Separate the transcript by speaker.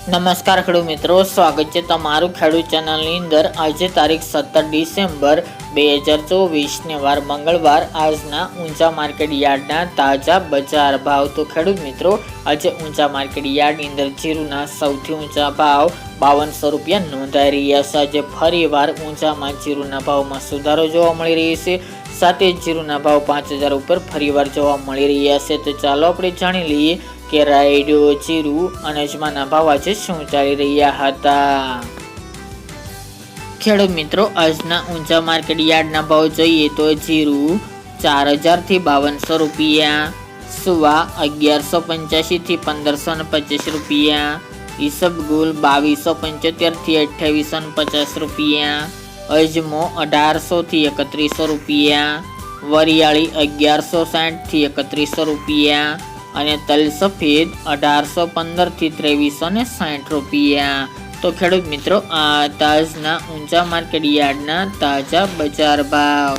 Speaker 1: નમસ્કાર ખેડૂત મિત્રો, સ્વાગત છે તમારું ખેડૂત ચેનલની અંદર। આજે તારીખ 17 ડિસેમ્બર 2024 વાર મંગળવાર આજના ઊંચા માર્કેટ યાર્ડના તાજા બજાર ભાવ। તો ખેડૂત મિત્રો, આજે ઊંચા માર્કેટ યાર્ડની અંદર જીરુના સૌથી ઊંચા ભાવ 5200 રૂપિયા નોંધાઈ રહ્યા છે। આજે ફરીવાર ઊંચામાં જીરુના ભાવમાં સુધારો જોવા મળી રહ્યો છે, સાથે જીરુના ભાવ 5000 ઉપર ફરીવાર જોવા મળી રહ્યા છે। તો ચાલો આપણે જાણી લઈએ કે રાયડો, જીરું અને અજમાના ભાવ આજે શું ચાલી રહ્યા હતા। ખેડૂત મિત્રો, આજના ઊંચા માર્કેટ યાર્ડના ભાવ જોઈએ તો જીરું 4000 થી 5200 રૂપિયા, સુવા 1185 થી 1525 રૂપિયા, ઈસબગુલ 2275 થી 2850 રૂપિયા, અજમો 1800 થી 3100 રૂપિયા, વરિયાળી 1160 થી 3100 રૂપિયા અને તલ સફેદ 1815 થી 2360 રૂપિયા। તો ખેડૂત મિત્રો, આ તાજના ઊંચા માર્કેટ યાર્ડના તાજા બજાર ભાવ।